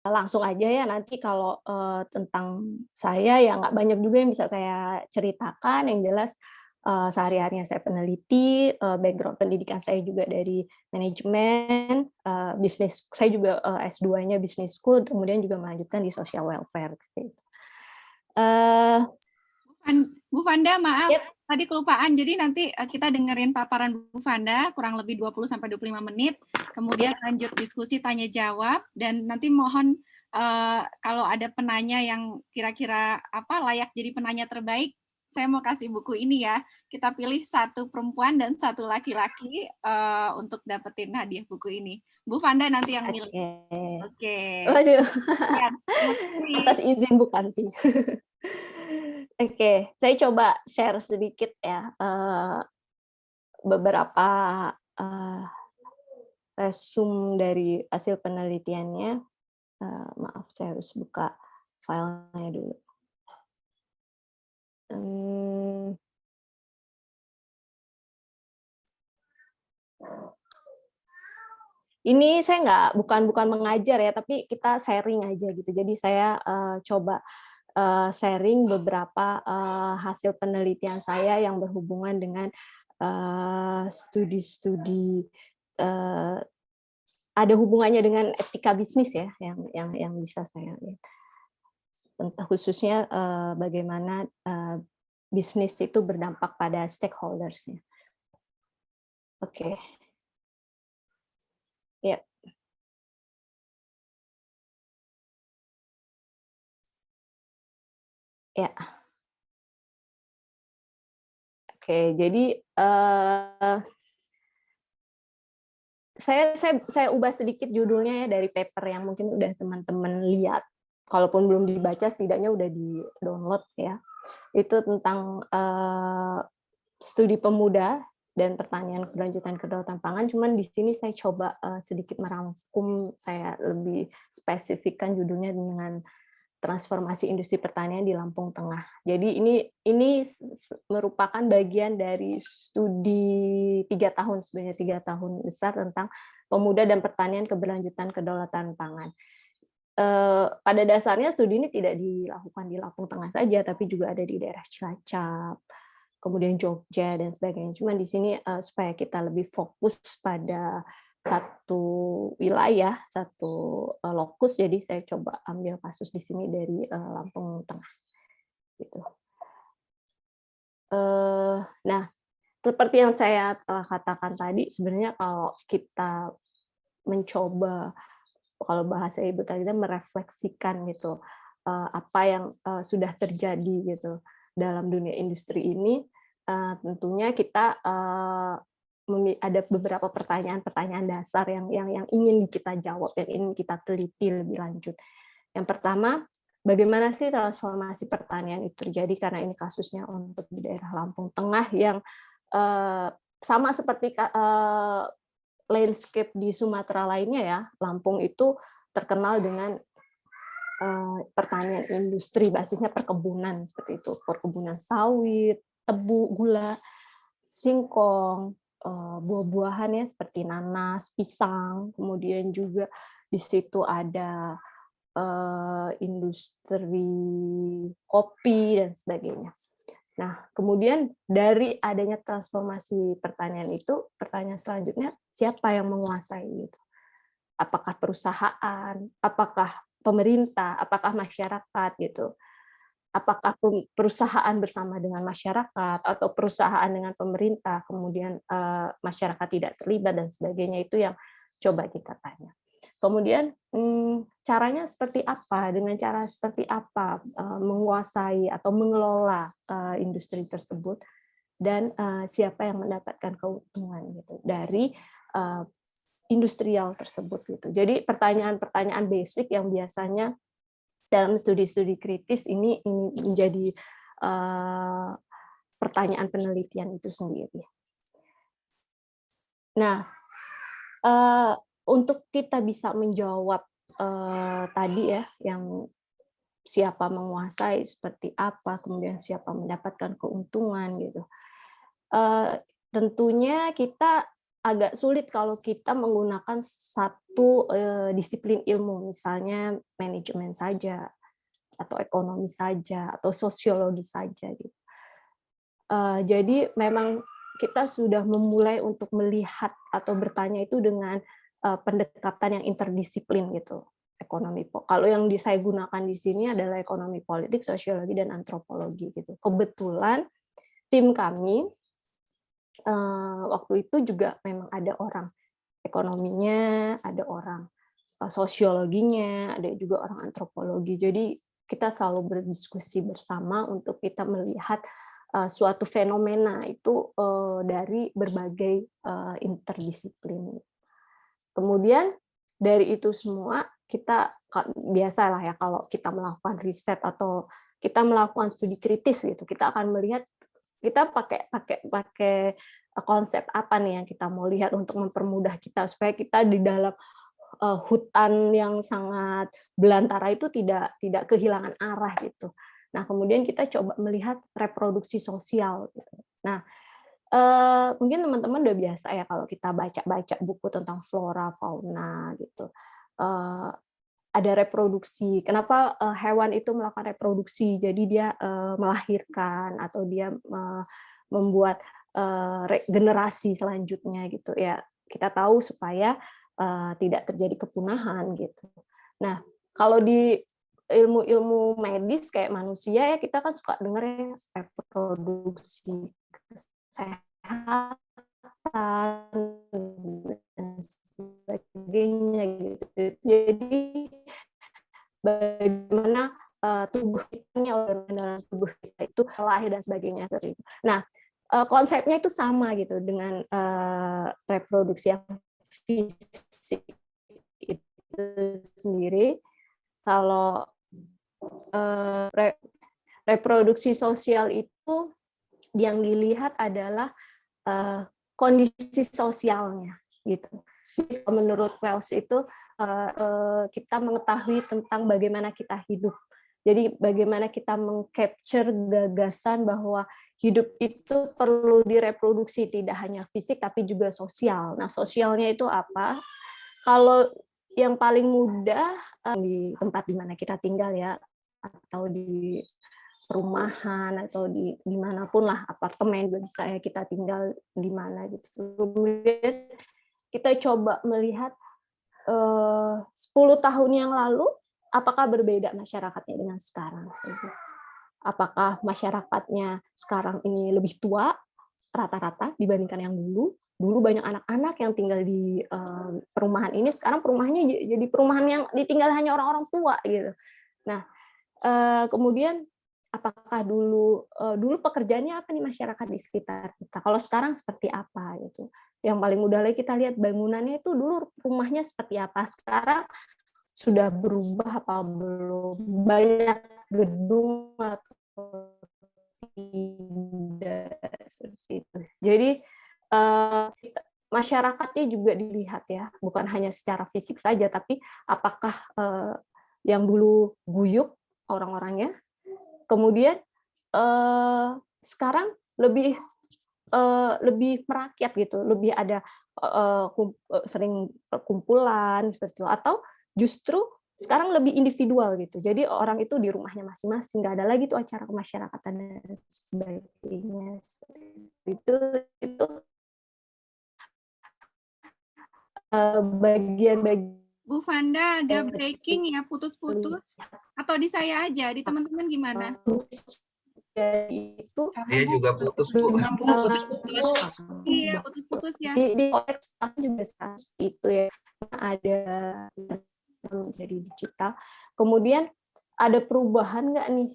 langsung aja ya nanti kalau, tentang saya ya nggak banyak juga yang bisa saya ceritakan, yang jelas, sehari-harinya saya peneliti, background pendidikan saya juga dari manajemen, bisnis saya juga, S2-nya Business School, kemudian juga melanjutkan di social welfare, seperti itu. Eee, Bu Vanda, maaf, yap, tadi kelupaan. Jadi nanti kita dengerin paparan Bu Vanda kurang lebih 20-25 menit, kemudian lanjut diskusi tanya jawab, dan nanti mohon kalau ada penanya yang kira-kira layak jadi penanya terbaik, saya mau kasih buku ini ya. Kita pilih satu perempuan dan satu laki-laki untuk dapetin hadiah buku ini. Bu Vanda nanti yang milih. oke. Oke. Waduh, Ya, terima kasih. atas izin Bu Kanti. Oke, saya coba share sedikit ya, beberapa, eee, resum dari hasil penelitiannya. Maaf, saya harus buka filenya dulu. Mmm, ini saya bukan bukan mengajar ya, tapi kita sharing aja gitu. Jadi saya, coba, sharing beberapa, hasil penelitian saya yang berhubungan dengan, studi-studi, eee, ada hubungannya dengan etika bisnis ya, yang bisa saya lihat. Khususnya, bagaimana, bisnis itu berdampak pada stakeholders-nya. Oke, ya, ya. Oke, jadi, saya ubah sedikit judulnya ya dari paper yang mungkin udah teman-teman lihat, kalaupun belum dibaca setidaknya udah di-download ya. Itu tentang, studi pemuda dan pertanian keberlanjutan kedaulatan pangan, cuman di sini saya coba, sedikit merangkum, saya lebih spesifikkan judulnya dengan transformasi industri pertanian di Lampung Tengah. Jadi ini merupakan bagian dari studi 3 tahun, sebenarnya 3 tahun besar tentang pemuda dan pertanian keberlanjutan kedaulatan pangan. Pada dasarnya studi ini tidak dilakukan di Lampung Tengah saja, tapi juga ada di daerah Cilacap, kemudian Jogja dan sebagainya. Cuman di sini, supaya kita lebih fokus pada satu wilayah, satu, lokus, jadi saya coba ambil kasus di sini dari, Lampung Tengah, gitu. Nah, seperti yang saya telah katakan tadi, sebenarnya kalau kita mencoba, kalau bahasa Ibu tadi kan merefleksikan gitu, apa yang, sudah terjadi gitu dalam dunia industri ini, tentunya kita, ada beberapa pertanyaan-pertanyaan dasar yang ingin kita jawab, yang ingin kita teliti lebih lanjut. Yang pertama, bagaimana sih transformasi pertanian itu terjadi, karena ini kasusnya untuk di daerah Lampung Tengah yang, eee, sama seperti landscape di Sumatera lainnya ya, Lampung itu terkenal dengan, pertanian industri, basisnya perkebunan, seperti itu. Perkebunan sawit, tebu, gula, singkong, buah-buahan ya seperti nanas, pisang, kemudian juga di situ ada, industri kopi dan sebagainya. Nah, kemudian dari adanya transformasi pertanian itu, pertanyaan selanjutnya, siapa yang menguasai itu? Apakah perusahaan, apakah pemerintah, apakah masyarakat gitu? Apakah perusahaan bersama dengan masyarakat atau perusahaan dengan pemerintah, kemudian, masyarakat tidak terlibat dan sebagainya, itu yang coba kita tanya. Kemudian, caranya seperti apa, dengan cara seperti apa, menguasai atau mengelola, industri tersebut dan, siapa yang mendapatkan keuntungan gitu dari, eee, industrial tersebut gitu. Jadi pertanyaan-pertanyaan basic yang biasanya dalam studi-studi kritis ini menjadi, eee, pertanyaan penelitian itu sendiri. Nah, eee, untuk kita bisa menjawab, tadi ya, yang siapa menguasai, seperti apa, kemudian siapa mendapatkan keuntungan gitu. Tentunya kita agak sulit kalau kita menggunakan satu disiplin ilmu, misalnya manajemen saja, atau ekonomi saja, atau sosiologi saja gitu. Jadi memang kita sudah memulai untuk melihat atau bertanya itu dengan pendekatan yang interdisiplin gitu. Kalau yang saya gunakan di sini adalah ekonomi politik, sosiologi, dan antropologi gitu. Kebetulan tim kami waktu itu juga memang ada orang ekonominya, ada orang sosiologinya, ada juga orang antropologi. Jadi kita selalu berdiskusi bersama untuk kita melihat suatu fenomena itu dari berbagai interdisiplin. Kemudian dari itu semua kita biasalah ya kalau kita melakukan riset atau kita melakukan studi kritis gitu, kita akan melihat kita pakai konsep apa nih yang kita mau lihat untuk mempermudah kita supaya kita di dalam hutan yang sangat belantara itu tidak kehilangan arah gitu. Nah, kemudian kita coba melihat reproduksi sosial gitu. Nah, mungkin teman-teman udah biasa ya kalau kita baca-baca buku tentang flora, fauna gitu. Ada reproduksi. Kenapa hewan itu melakukan reproduksi? Jadi dia melahirkan atau dia membuat generasi selanjutnya gitu ya. Kita tahu supaya tidak terjadi kepunahan gitu. Nah, kalau di ilmu-ilmu medis kayak manusia ya kita kan suka dengar ya reproduksi kesehatan dan sebagainya gitu. Jadi bagaimana tubuh kita, organ dalam tubuh kita itu lahir dan sebagainya seperti itu. Nah, konsepnya itu sama gitu dengan reproduksi yang fisik itu sendiri. Kalau reproduksi sosial itu yang dilihat adalah kondisi sosialnya gitu. Jadi, menurut Wells itu kita mengetahui tentang bagaimana kita hidup. Jadi bagaimana kita mengcapture gagasan bahwa hidup itu perlu direproduksi tidak hanya fisik tapi juga sosial. Nah, sosialnya itu apa? Kalau yang paling mudah di tempat di mana kita tinggal ya, atau di perumahan atau di dimanapun lah, apartemen juga bisa ya, kita tinggal di mana gitu. Kemudian kita coba melihat 10 tahun yang lalu apakah berbeda masyarakatnya dengan sekarang. Apakah masyarakatnya sekarang ini lebih tua rata-rata dibandingkan yang dulu? Dulu banyak anak-anak yang tinggal di perumahan ini, sekarang perumahannya jadi perumahan yang ditinggal hanya orang-orang tua gitu. Nah, kemudian apakah dulu pekerjaannya apa nih masyarakat di sekitar kita? Kalau sekarang seperti apa gitu? Yang paling mudah lagi kita lihat bangunannya itu dulu rumahnya seperti apa, sekarang sudah berubah apa belum? Banyak gedung atau tidak seperti itu. Jadi masyarakatnya juga dilihat ya, bukan hanya secara fisik saja, tapi apakah yang dulu guyup orang-orangnya, kemudian sekarang lebih merakyat gitu, lebih ada sering kumpulan seperti itu, atau justru sekarang lebih individual gitu. Jadi orang itu di rumahnya masing-masing, nggak ada lagi tuh acara kemasyarakatan dan sebagainya. Itu bagian-bagian Bu Fanda agak breaking ya, putus-putus. Atau di saya aja, di teman-teman gimana? Itu saya juga putus, Bu. Putus-putus. Iya, putus-putus ya. di konteks juga seperti itu ya, ada menjadi digital. Kemudian ada perubahan nggak nih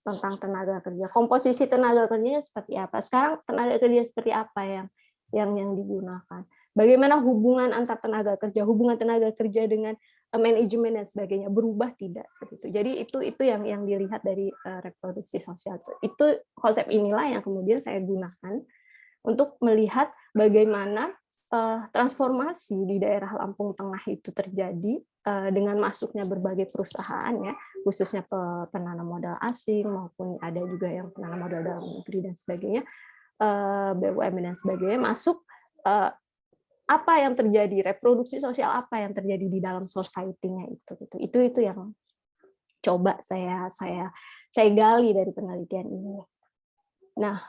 tentang tenaga kerja? Komposisi tenaga kerjanya seperti apa? Sekarang tenaga kerja seperti apa yang digunakan? Bagaimana hubungan antar tenaga kerja dengan manajemen dan sebagainya, berubah tidak seperti itu. Jadi itu yang dilihat dari reproduksi sosial. Itu konsep inilah yang kemudian saya gunakan untuk melihat bagaimana transformasi di daerah Lampung Tengah itu terjadi dengan masuknya berbagai perusahaan ya, khususnya penanam modal asing maupun ada juga yang penanam modal dalam negeri dan sebagainya, BUMN dan sebagainya masuk apa yang terjadi, reproduksi sosial apa yang terjadi di dalam society-nya itu gitu. Itu yang coba saya gali dari penelitian ini. Nah,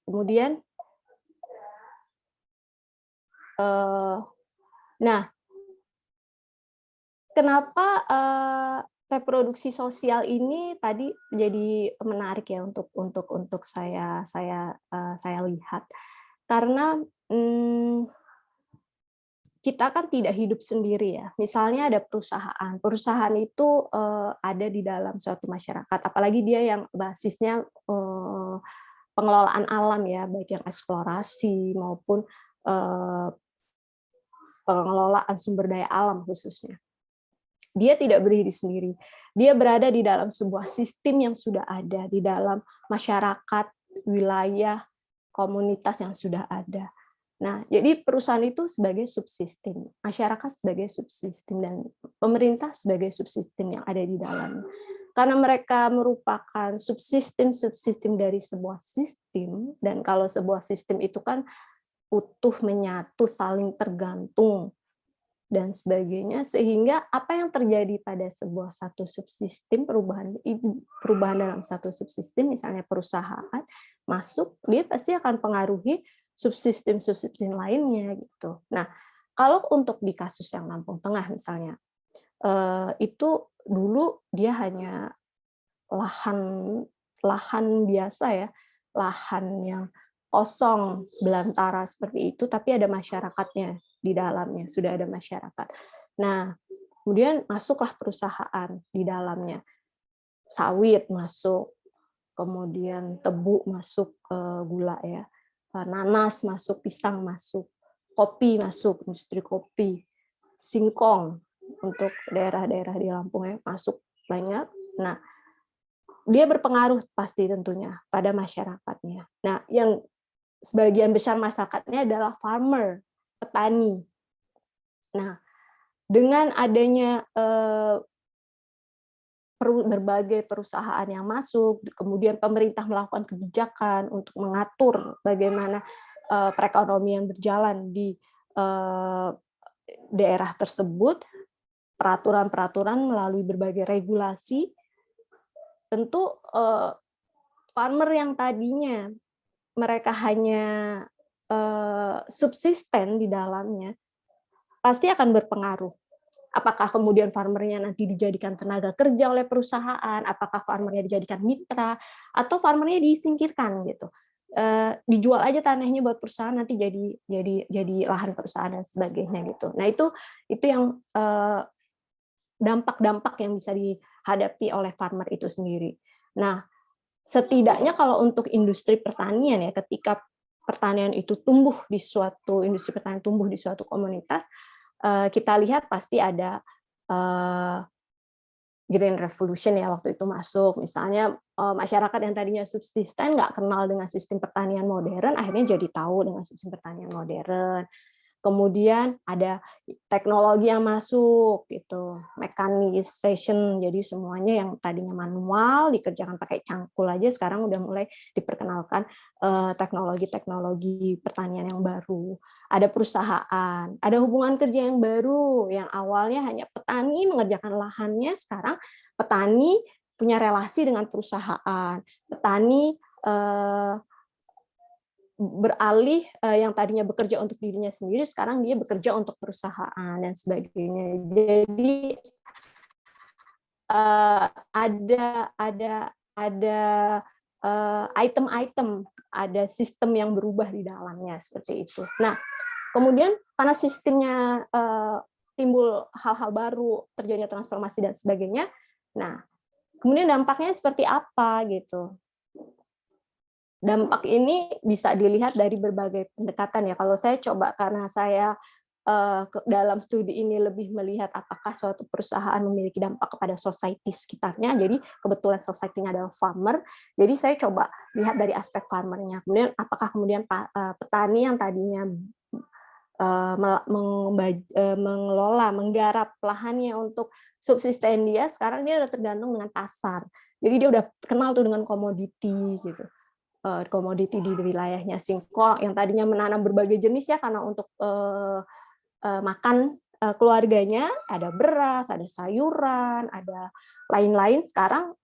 kemudian nah, kenapa reproduksi sosial ini tadi jadi menarik ya untuk saya lihat, karena kita kan tidak hidup sendiri ya. Misalnya ada perusahaan itu ada di dalam suatu masyarakat, apalagi dia yang basisnya pengelolaan alam ya, baik yang eksplorasi maupun pengelolaan sumber daya alam khususnya. Dia tidak berdiri sendiri. Dia berada di dalam sebuah sistem yang sudah ada, di dalam masyarakat, wilayah, komunitas yang sudah ada. Nah, jadi perusahaan itu sebagai subsistem, masyarakat sebagai subsistem, dan pemerintah sebagai subsistem yang ada di dalam. Karena mereka merupakan subsistem dari sebuah sistem, dan kalau sebuah sistem itu kan utuh, menyatu, saling tergantung, dan sebagainya, sehingga apa yang terjadi pada sebuah satu subsistem, perubahan dalam satu subsistem, misalnya perusahaan masuk, dia pasti akan pengaruhi subsistem lainnya gitu. Nah, kalau untuk di kasus yang Lampung Tengah misalnya, itu dulu dia hanya lahan biasa ya, lahan yang kosong, belantara seperti itu, tapi ada masyarakatnya di dalamnya, sudah ada masyarakat. Nah, kemudian masuklah perusahaan di dalamnya. Sawit masuk, kemudian tebu masuk, gula ya, nanas masuk, pisang masuk, kopi masuk, industri kopi, singkong untuk daerah-daerah di Lampung ya, masuk banyak. Nah, dia berpengaruh pasti tentunya pada masyarakatnya. Nah, yang sebagian besar masyarakatnya adalah farmer, petani. Nah, dengan adanya berbagai perusahaan yang masuk, kemudian pemerintah melakukan kebijakan untuk mengatur bagaimana perekonomian berjalan di daerah tersebut, peraturan-peraturan melalui berbagai regulasi, tentu farmer yang tadinya mereka hanya subsisten di dalamnya, pasti akan berpengaruh. Apakah kemudian farmernya nanti dijadikan tenaga kerja oleh perusahaan, apakah farmernya dijadikan mitra, atau farmernya disingkirkan gitu. Dijual aja tanahnya buat perusahaan, nanti jadi lahan perusahaan dan sebagainya gitu. Nah, itu yang dampak-dampak yang bisa dihadapi oleh farmer itu sendiri. Nah, setidaknya kalau untuk industri pertanian ya, ketika pertanian itu industri pertanian tumbuh di suatu komunitas, kita lihat pasti ada Green Revolution ya waktu itu masuk. Misalnya masyarakat yang tadinya subsisten nggak kenal dengan sistem pertanian modern, akhirnya jadi tahu dengan sistem pertanian modern. Kemudian ada teknologi yang masuk gitu, mechanization, jadi semuanya yang tadinya manual dikerjakan pakai cangkul aja sekarang udah mulai diperkenalkan teknologi-teknologi pertanian yang baru. Ada perusahaan, ada hubungan kerja yang baru yang awalnya hanya petani mengerjakan lahannya, sekarang petani punya relasi dengan perusahaan, petani beralih yang tadinya bekerja untuk dirinya sendiri, sekarang dia bekerja untuk perusahaan dan sebagainya. Jadi ada item-item, ada sistem yang berubah di dalamnya seperti itu. Nah, kemudian karena sistemnya timbul hal-hal baru, terjadinya transformasi dan sebagainya. Nah, kemudian dampaknya seperti apa gitu. Dampak ini bisa dilihat dari berbagai pendekatan ya. Kalau saya coba, karena saya dalam studi ini lebih melihat apakah suatu perusahaan memiliki dampak kepada society sekitarnya. Jadi kebetulan society-nya adalah farmer. Jadi saya coba lihat dari aspek farmernya. Kemudian apakah kemudian petani yang tadinya mengelola, menggarap lahannya untuk subsisten dia, sekarang dia udah tergantung dengan pasar. Jadi dia udah kenal tuh dengan komoditi gitu. komoditi di wilayahnya singkong yang tadinya menanam berbagai jenis ya karena untuk makan keluarganya, ada beras, ada sayuran, ada lain-lain. Sekarang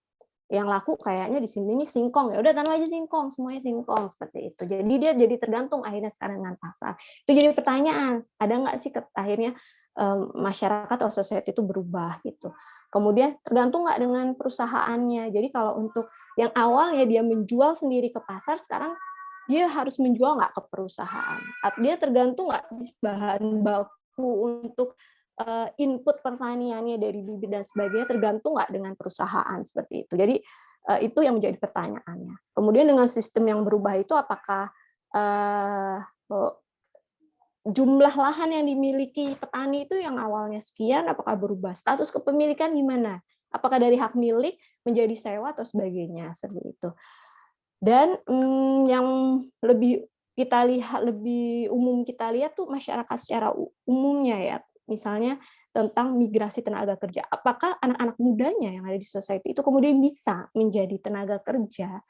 yang laku kayaknya di sini nih singkong, ya udah tanam aja singkong, semuanya singkong seperti itu. Jadi dia jadi tergantung akhirnya sekarang dengan pasar. Itu jadi pertanyaan, ada nggak sih akhirnya masyarakat atau society itu berubah gitu. Kemudian tergantung nggak dengan perusahaannya. Jadi kalau untuk yang awalnya dia menjual sendiri ke pasar, sekarang dia harus menjual nggak ke perusahaan. Dia tergantung nggak bahan baku untuk input pertaniannya dari bibit dan sebagainya, tergantung nggak dengan perusahaan seperti itu. Jadi itu yang menjadi pertanyaannya. Kemudian dengan sistem yang berubah itu, apakah jumlah lahan yang dimiliki petani itu yang awalnya sekian, apakah berubah? Status kepemilikan gimana? Apakah dari hak milik menjadi sewa atau sebagainya, seperti itu. Dan yang lebih kita lihat, lebih umum kita lihat tuh masyarakat secara umumnya ya, misalnya tentang migrasi tenaga kerja. Apakah anak-anak mudanya yang ada di society itu kemudian bisa menjadi tenaga kerja,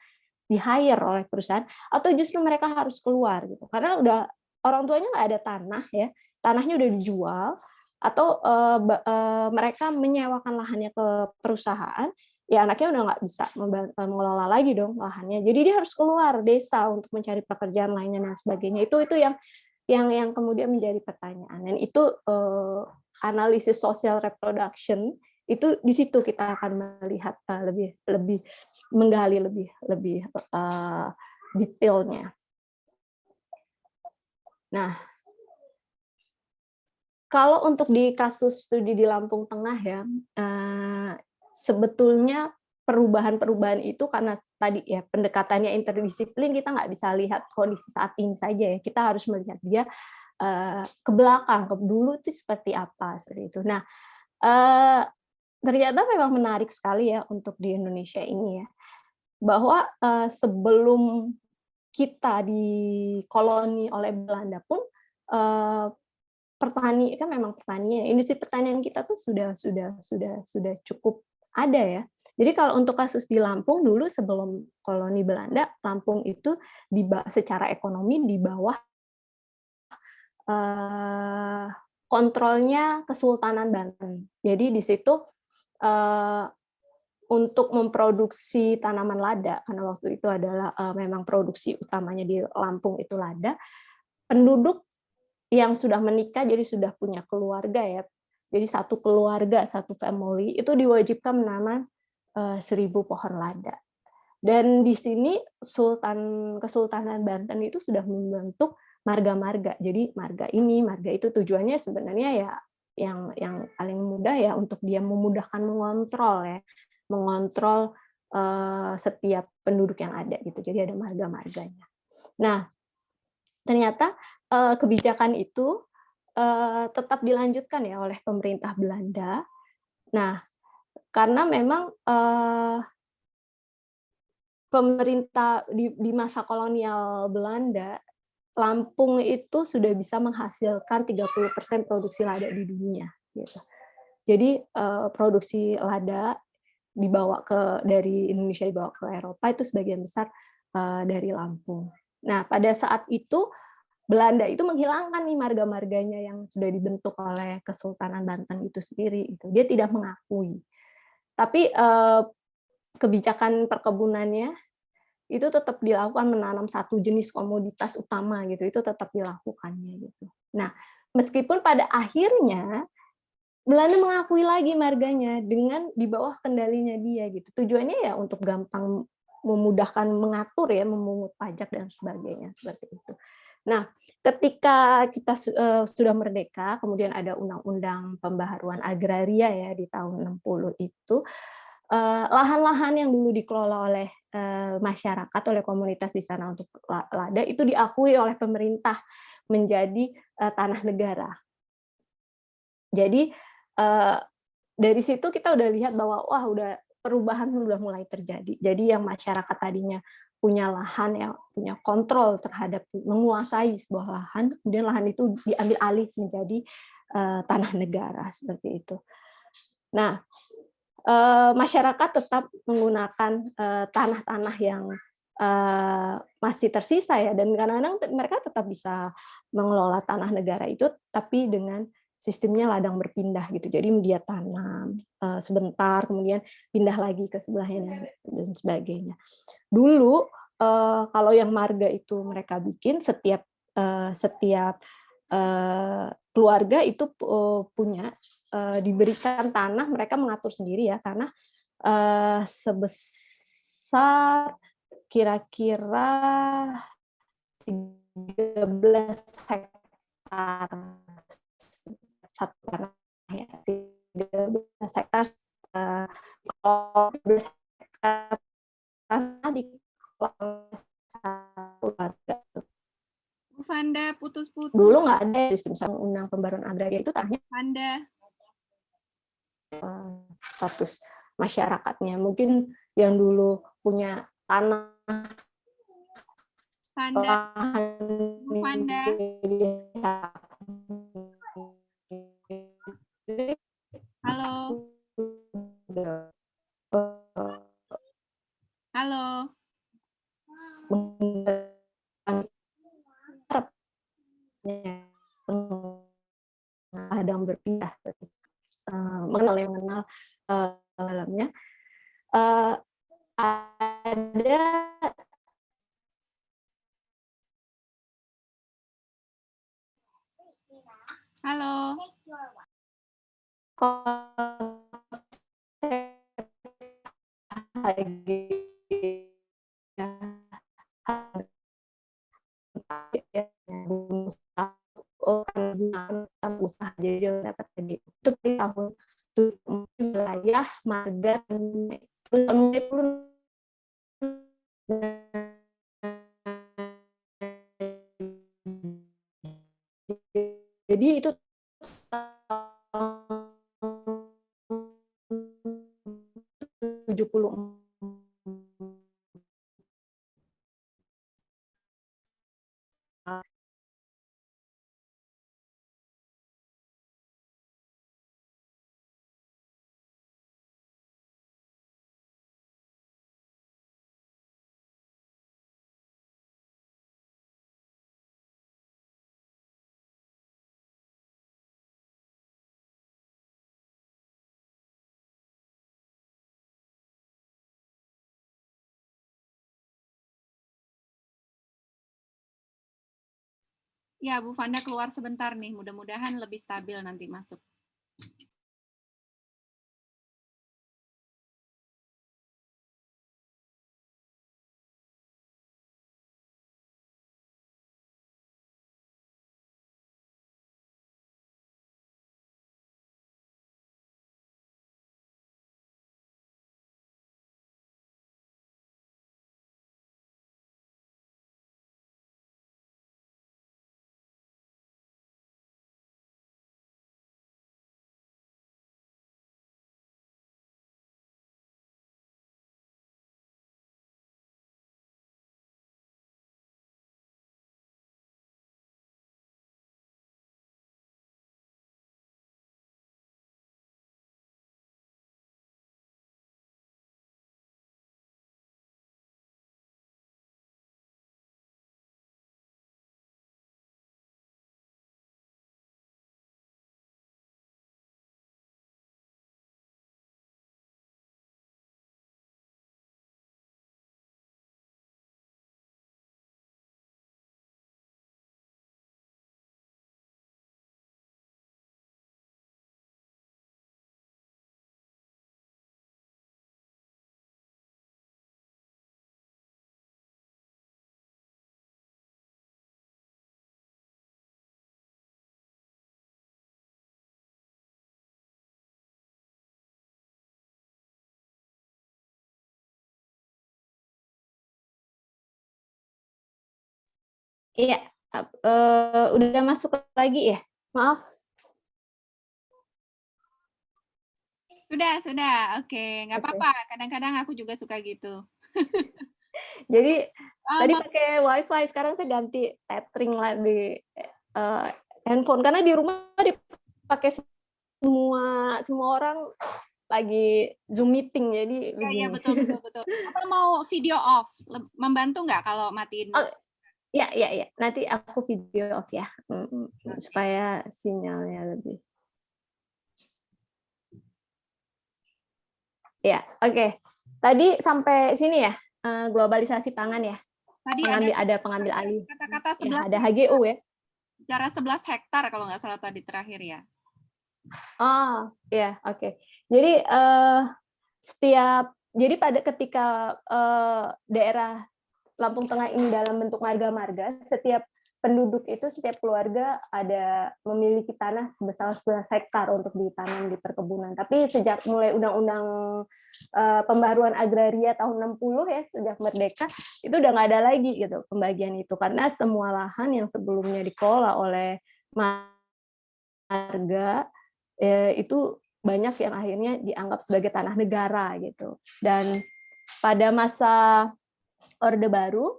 di-hire oleh perusahaan, atau justru mereka harus keluar gitu. Karena udah orang tuanya nggak ada tanah ya, tanahnya udah dijual, atau mereka menyewakan lahannya ke perusahaan, ya anaknya udah nggak bisa mengelola lagi dong lahannya. Jadi dia harus keluar desa untuk mencari pekerjaan lainnya dan sebagainya. Itu yang kemudian menjadi pertanyaan. Dan itu analisis social reproduction itu di situ kita akan melihat lebih menggali lebih detailnya. Nah, kalau untuk di kasus studi di Lampung Tengah ya, sebetulnya perubahan-perubahan itu karena tadi ya pendekatannya interdisiplin, kita nggak bisa lihat kondisi saat ini saja ya, kita harus melihat dia ke belakang, ke dulu itu seperti apa, seperti itu. Nah, ternyata memang menarik sekali ya untuk di Indonesia ini ya, bahwa sebelum kita dikoloni oleh Belanda pun pertani kan memang pertanian, industri pertanian kita tuh sudah cukup ada ya. Jadi kalau untuk kasus di Lampung dulu sebelum koloni Belanda, Lampung itu secara ekonomi di bawah kontrolnya Kesultanan Banten. Jadi di situ untuk memproduksi tanaman lada, karena waktu itu adalah memang produksi utamanya di Lampung itu lada, penduduk yang sudah menikah, jadi sudah punya keluarga ya, jadi satu keluarga, satu family, itu diwajibkan menanam 1.000 pohon lada. Dan di sini Kesultanan Banten itu sudah membentuk marga-marga. Jadi marga ini, marga itu tujuannya sebenarnya ya yang paling mudah ya untuk dia memudahkan mengontrol setiap penduduk yang ada gitu. Jadi ada marga-marganya. Nah, ternyata kebijakan itu tetap dilanjutkan ya oleh pemerintah Belanda. Nah, karena memang pemerintah di masa kolonial Belanda, Lampung itu sudah bisa menghasilkan 30% produksi lada di dunia. Gitu. Jadi produksi lada dari Indonesia dibawa ke Eropa itu sebagian besar dari Lampung. Nah, pada saat itu Belanda itu menghilangkan nih marga-marganya yang sudah dibentuk oleh Kesultanan Banten itu sendiri. Dia tidak mengakui. Tapi kebijakan perkebunannya itu tetap dilakukan, menanam satu jenis komoditas utama gitu, itu tetap dilakukannya gitu. Nah, meskipun pada akhirnya Belanda mengakui lagi marganya dengan di bawah kendalinya dia gitu. Tujuannya ya untuk gampang memudahkan mengatur ya, memungut pajak dan sebagainya seperti itu. Nah, ketika kita sudah merdeka, kemudian ada Undang-Undang Pembaharuan Agraria ya di tahun 60 itu, lahan-lahan yang dulu dikelola oleh masyarakat, oleh komunitas di sana untuk lada itu diakui oleh pemerintah menjadi tanah negara. Jadi dari situ kita udah lihat bahwa wah udah perubahan udah mulai terjadi. Jadi yang masyarakat tadinya punya lahan ya, punya kontrol terhadap menguasai sebuah lahan, kemudian lahan itu diambil alih menjadi tanah negara seperti itu. Nah, masyarakat tetap menggunakan tanah-tanah yang masih tersisa ya, dan kadang-kadang mereka tetap bisa mengelola tanah negara itu, tapi dengan sistemnya ladang berpindah gitu. Jadi dia tanam sebentar, kemudian pindah lagi ke sebelahnya dan sebagainya. Dulu kalau yang marga itu mereka bikin setiap keluarga itu punya diberikan tanah, mereka mengatur sendiri ya, karena sebesar kira-kira 13 hektar satu tanah ya, 13 hektar kalau 13 hektar tanah dikelola satu warga. Bu Fanda putus-putus. Dulu nggak ada sistem undang pembaruan agraria itu tanahnya Fanda. Status masyarakatnya. Mungkin yang dulu punya tanah Fanda. Bu Fanda. Halo. Halo. Kadang berpindah, mengenal dalamnya ada Halo. usaha jadi dapat itu di tahun wilayah marga mulai turun. Jadi itu tahun 70. Ya, Bu Fanda keluar sebentar nih. Mudah-mudahan lebih stabil nanti masuk. Iya, udah masuk lagi ya? Maaf. Sudah. Oke, nggak apa-apa. Kadang-kadang aku juga suka gitu. Jadi tadi pakai WiFi, sekarang saya ganti tethering di handphone karena di rumah dipakai semua orang lagi Zoom meeting, jadi Iya, iya, begini. betul, betul, betul. Atau mau video off? Membantu nggak kalau matiin? Oh, iya, iya, iya. Nanti aku video off ya, Oke. supaya sinyalnya lebih. Ya, oke. Tadi sampai sini ya, globalisasi pangan ya. Tadi ada Ada pengambil alih. kata-kata Ya, 11 ada HGU ya. bicara 11 hektar kalau nggak salah tadi terakhir ya. Oh, ya, oke. Jadi ketika daerah Lampung Tengah ini dalam bentuk marga-marga, setiap penduduk itu, setiap keluarga ada memiliki tanah sebesar 11 hektar untuk ditanam di perkebunan. Tapi sejak mulai Undang-Undang Pembaruan Agraria tahun 60 ya, sejak merdeka, itu udah nggak ada lagi gitu pembagian itu, karena semua lahan yang sebelumnya dikelola oleh marga itu banyak yang akhirnya dianggap sebagai tanah negara gitu. Dan pada masa Orde Baru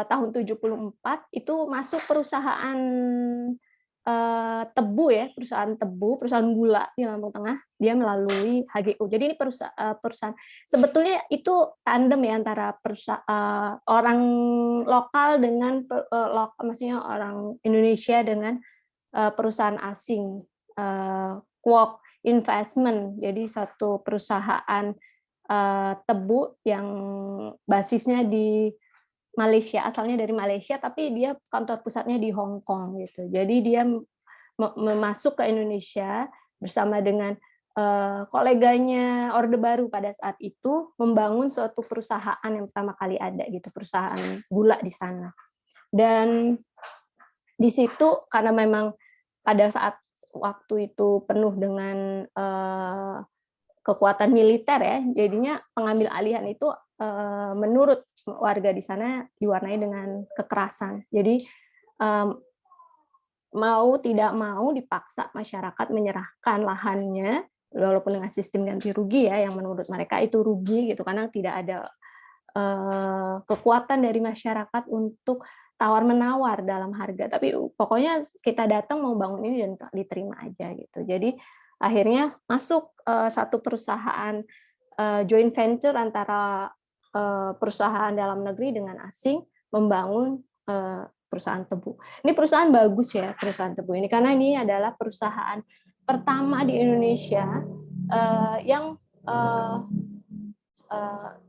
tahun 74 itu masuk perusahaan tebu ya, perusahaan gula di Lampung Tengah, dia melalui HGU. Jadi ini perusahaan sebetulnya itu tandem ya antara orang lokal dengan maksudnya orang Indonesia dengan perusahaan asing, Kwok Investment. Jadi satu perusahaan tebu yang basisnya di Malaysia, asalnya dari Malaysia, tapi dia kantor pusatnya di Hong Kong gitu. Jadi dia masuk ke Indonesia bersama dengan koleganya Orde Baru pada saat itu membangun suatu perusahaan yang pertama kali ada gitu, perusahaan gula di sana. Dan di situ karena memang pada saat waktu itu penuh dengan kekuatan militer ya, jadinya pengambil alihan itu menurut warga di sana diwarnai dengan kekerasan. Jadi mau tidak mau dipaksa masyarakat menyerahkan lahannya, walaupun dengan sistem ganti rugi ya, yang menurut mereka itu rugi gitu, karena tidak ada kekuatan dari masyarakat untuk tawar-menawar dalam harga. Tapi pokoknya kita datang mau bangun ini dan diterima aja gitu. Jadi akhirnya masuk satu perusahaan joint venture antara perusahaan dalam negeri dengan asing membangun perusahaan tebu. Ini perusahaan bagus ya, perusahaan tebu ini, karena ini adalah perusahaan pertama di Indonesia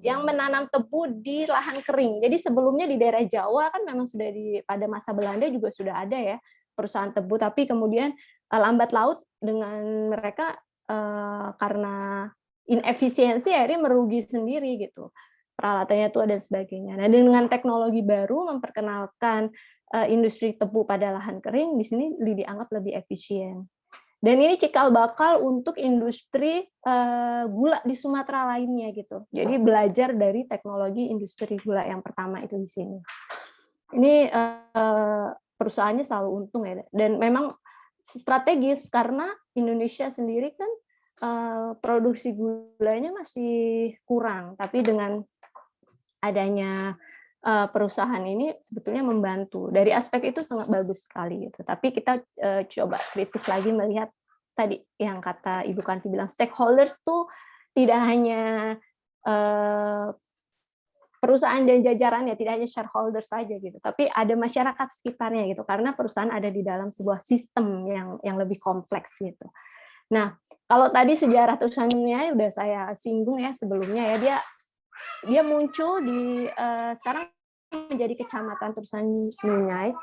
yang menanam tebu di lahan kering. Jadi sebelumnya di daerah Jawa kan memang sudah pada masa Belanda juga sudah ada ya perusahaan tebu, tapi kemudian lambat laut dengan mereka karena inefisiensi akhirnya merugi sendiri gitu. Peralatannya itu dan sebagainya. Nah, dengan teknologi baru memperkenalkan industri tebu pada lahan kering, di sini dianggap lebih efisien. Dan ini cikal bakal untuk industri gula di Sumatera lainnya gitu. Jadi belajar dari teknologi industri gula yang pertama itu di sini. Ini perusahaannya selalu untung ya. Dan memang strategis karena Indonesia sendiri kan produksi gulanya masih kurang. Tapi dengan adanya perusahaan ini sebetulnya membantu. Dari aspek itu sangat bagus sekali gitu. Tapi kita coba kritis lagi melihat tadi yang kata Ibu Kanti bilang, stakeholders tuh tidak hanya perusahaan dan jajarannya, tidak hanya shareholders saja gitu, tapi ada masyarakat sekitarnya gitu, karena perusahaan ada di dalam sebuah sistem yang lebih kompleks gitu. Nah, kalau tadi sejarah Trusanunya udah saya singgung ya sebelumnya ya, dia muncul di sekarang menjadi kecamatan Trusanunyai,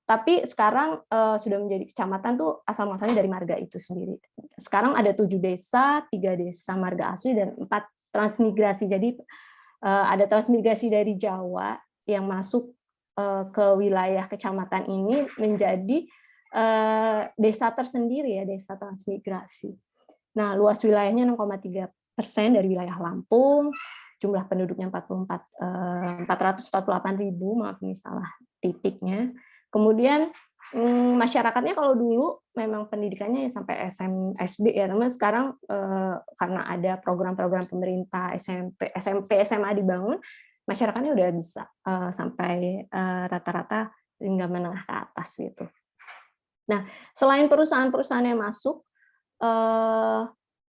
tapi sekarang sudah menjadi kecamatan tuh asal muasalnya dari marga itu sendiri. Sekarang ada 7 desa, 3 desa marga asli dan 4 transmigrasi. Jadi ada transmigrasi dari Jawa yang masuk ke wilayah kecamatan ini menjadi desa tersendiri ya, desa transmigrasi. Nah, luas wilayahnya 6,3% dari wilayah Lampung, jumlah penduduknya 448.000, maaf ini salah titiknya. Kemudian masyarakatnya kalau dulu memang pendidikannya ya sampai SD ya, teman. Sekarang karena ada program-program pemerintah SMP, SMA dibangun, masyarakatnya udah bisa sampai rata-rata hingga menengah ke atas gitu. Nah, selain perusahaan-perusahaan yang masuk,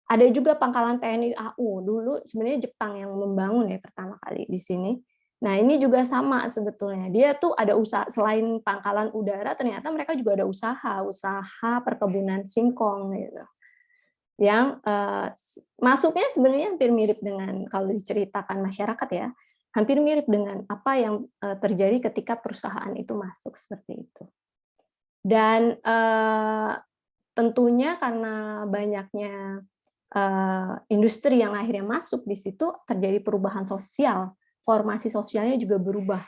ada juga pangkalan TNI AU. Dulu sebenarnya Jepang yang membangun ya pertama kali di sini. Nah, ini juga sama sebetulnya. Dia tuh ada usaha selain pangkalan udara, ternyata mereka juga ada usaha perkebunan singkong gitu. Yang masuknya sebenarnya hampir mirip dengan kalau diceritakan masyarakat ya, hampir mirip dengan apa yang terjadi ketika perusahaan itu masuk seperti itu. Dan tentunya karena banyaknya industri yang akhirnya masuk di situ, terjadi perubahan sosial, formasi sosialnya juga berubah.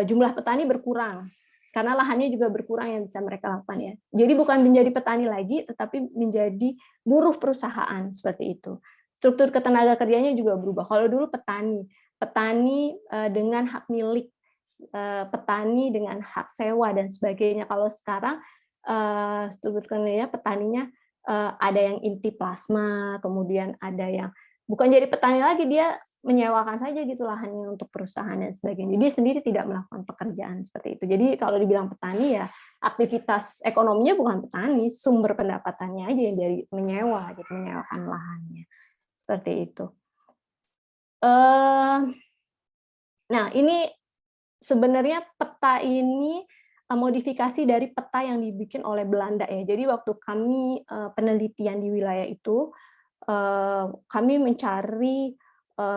Jumlah petani berkurang, karena lahannya juga berkurang yang bisa mereka lakukan ya. Jadi bukan menjadi petani lagi, tetapi menjadi buruh perusahaan, seperti itu. Struktur ketenaga kerjanya juga berubah. Kalau dulu petani dengan hak milik, petani dengan hak sewa dan sebagainya. Kalau sekarang struktur kerjanya petaninya ada yang inti plasma, kemudian ada yang bukan jadi petani lagi, dia menyewakan saja gitu lahannya untuk perusahaan dan sebagainya. Jadi dia sendiri tidak melakukan pekerjaan seperti itu. Jadi kalau dibilang petani ya aktivitas ekonominya bukan petani, sumber pendapatannya aja yang dari menyewa gitu, menyewakan lahannya. Seperti itu. Nah, ini sebenarnya peta ini modifikasi dari peta yang dibikin oleh Belanda ya. Jadi waktu kami penelitian di wilayah itu, kami mencari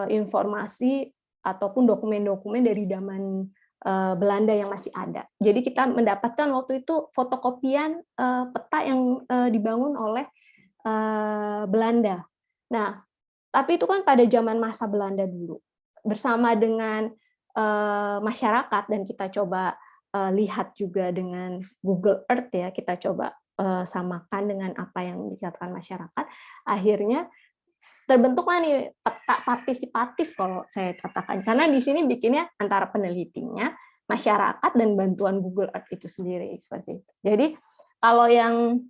informasi ataupun dokumen-dokumen dari zaman Belanda yang masih ada. Jadi kita mendapatkan waktu itu fotokopian peta yang dibangun oleh Belanda. Nah, tapi itu kan pada zaman masa Belanda dulu. Bersama dengan masyarakat dan kita coba lihat juga dengan Google Earth ya, kita coba samakan dengan apa yang dikatakan masyarakat, akhirnya terbentuklah nih peta partisipatif kalau saya katakan. Karena di sini bikinnya antara penelitinya, masyarakat dan bantuan Google Earth itu sendiri seperti itu. Jadi kalau yang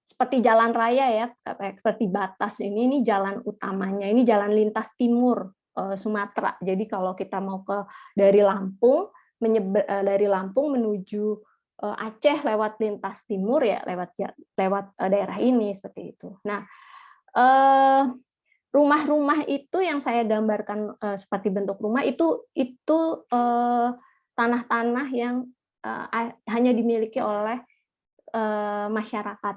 seperti jalan raya ya, seperti batas ini jalan utamanya, ini jalan lintas timur Sumatera. Jadi kalau kita mau dari Lampung dari Lampung menuju Aceh lewat lintas timur ya lewat daerah ini seperti itu. Nah, rumah-rumah itu yang saya gambarkan seperti bentuk rumah itu tanah-tanah yang hanya dimiliki oleh masyarakat.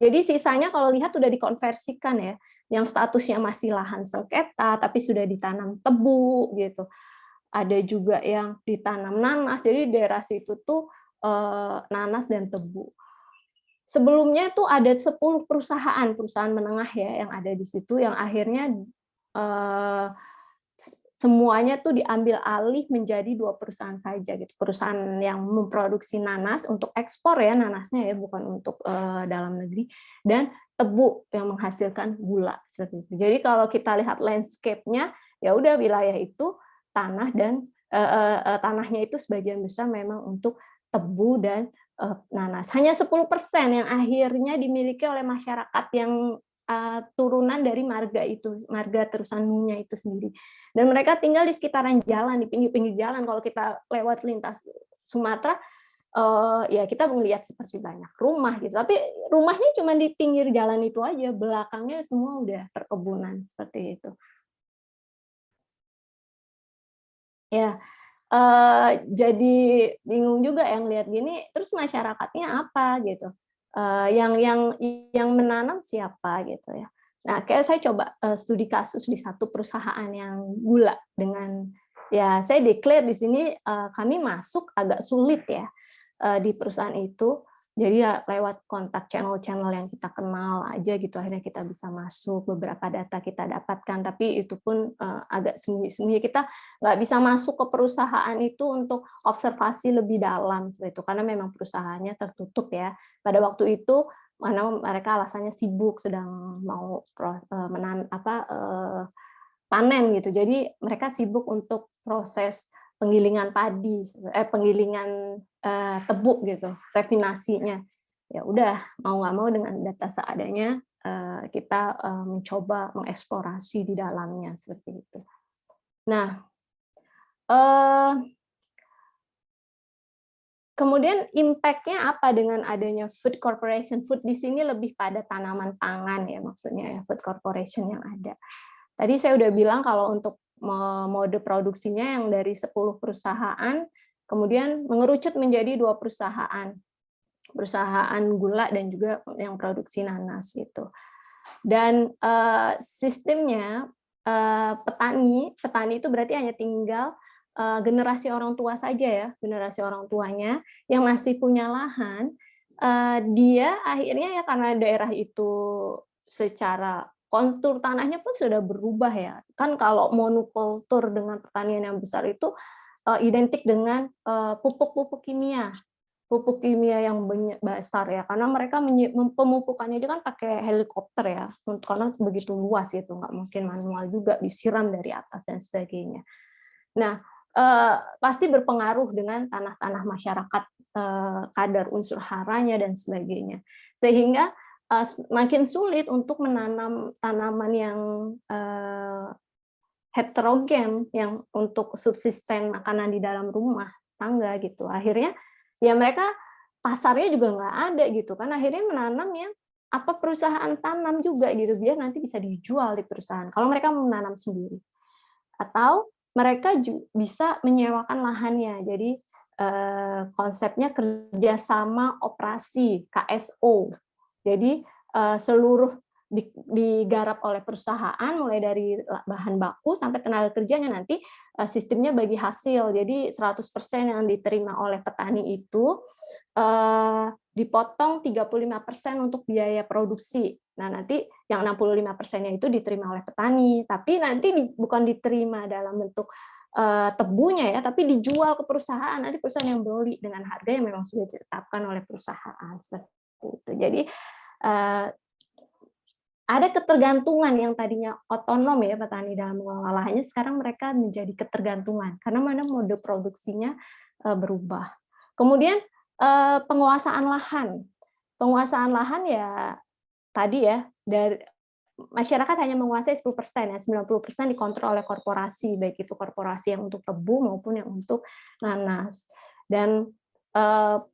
Jadi sisanya kalau lihat sudah dikonversikan ya, yang statusnya masih lahan sengketa tapi sudah ditanam tebu gitu. Ada juga yang ditanam nanas. Jadi daerah situ tuh nanas dan tebu. Sebelumnya tuh ada 10 perusahaan menengah ya yang ada di situ yang akhirnya semuanya tuh diambil alih menjadi 2 perusahaan saja gitu. Perusahaan yang memproduksi nanas untuk ekspor ya nanasnya ya, bukan untuk dalam negeri, dan tebu yang menghasilkan gula seperti itu. Jadi kalau kita lihat landscape-nya ya udah wilayah itu tanah dan tanahnya itu sebagian besar memang untuk tebu dan nanas. Hanya 10% yang akhirnya dimiliki oleh masyarakat yang turunan dari marga terusan Nunya itu sendiri. Dan mereka tinggal di sekitaran jalan, di pinggir-pinggir jalan. Kalau kita lewat lintas Sumatera, ya kita melihat seperti banyak rumah gitu. Tapi rumahnya cuma di pinggir jalan itu aja, belakangnya semua udah perkebunan seperti itu. Ya, jadi bingung juga yang lihat gini. Terus masyarakatnya apa gitu? Yang menanam siapa gitu ya? Nah, kayak saya coba studi kasus di satu perusahaan yang gula dengan ya saya declare di sini kami masuk agak sulit ya di perusahaan itu. Jadi ya lewat kontak channel-channel yang kita kenal aja gitu akhirnya kita bisa masuk, beberapa data kita dapatkan, tapi itu pun agak sembunyi-sembunyi. Kita nggak bisa masuk ke perusahaan itu untuk observasi lebih dalam seperti itu karena memang perusahaannya tertutup ya. Pada waktu itu mana mereka alasannya sibuk sedang mau panen gitu. Jadi mereka sibuk untuk proses penggilingan penggilingan tebu gitu, refinasinya. Ya udah mau nggak mau dengan data seadanya kita mencoba mengeksplorasi di dalamnya seperti itu. Nah, kemudian impact-nya apa dengan adanya food corporation? Food di sini lebih pada tanaman pangan ya maksudnya ya, food corporation yang ada. Tadi saya udah bilang kalau untuk mode produksinya yang dari 10 perusahaan, kemudian mengerucut menjadi 2 perusahaan gula dan juga yang produksi nanas gitu. Dan sistemnya petani itu berarti hanya tinggal generasi orang tua saja ya, generasi orang tuanya yang masih punya lahan, dia akhirnya ya karena daerah itu secara kontur tanahnya pun sudah berubah ya. Kan kalau monokultur dengan pertanian yang besar itu identik dengan pupuk-pupuk kimia. Pupuk kimia yang besar ya, karena mereka pemupukannya itu kan pakai helikopter ya, karena begitu luas itu, nggak mungkin manual juga, disiram dari atas dan sebagainya. Nah, pasti berpengaruh dengan tanah-tanah masyarakat, kadar unsur haranya dan sebagainya. Sehingga makin sulit untuk menanam tanaman yang heterogen, yang untuk subsisten makanan di dalam rumah tangga gitu. Akhirnya ya mereka pasarnya juga nggak ada gitu kan, akhirnya menanam yang apa perusahaan tanam juga gitu, biar nanti bisa dijual di perusahaan, kalau mereka menanam sendiri. Atau mereka bisa menyewakan lahannya, jadi konsepnya kerjasama operasi, KSO. Jadi seluruh digarap oleh perusahaan mulai dari bahan baku sampai tenaga kerjanya, nanti sistemnya bagi hasil. Jadi 100% yang diterima oleh petani itu dipotong 35% untuk biaya produksi. Nah, nanti yang 65%-nya itu diterima oleh petani, tapi nanti bukan diterima dalam bentuk tebunya ya, tapi dijual ke perusahaan. Nanti perusahaan yang beli dengan harga yang memang sudah ditetapkan oleh perusahaan seperti itu. Jadi ada ketergantungan yang tadinya otonom ya petani dalam mengelola lahannya, sekarang mereka menjadi ketergantungan karena mana mode produksinya berubah. Kemudian penguasaan lahan. Penguasaan lahan ya tadi ya, dari masyarakat hanya menguasai 10% ya, 90% dikontrol oleh korporasi, baik itu korporasi yang untuk tebu maupun yang untuk nanas. Dan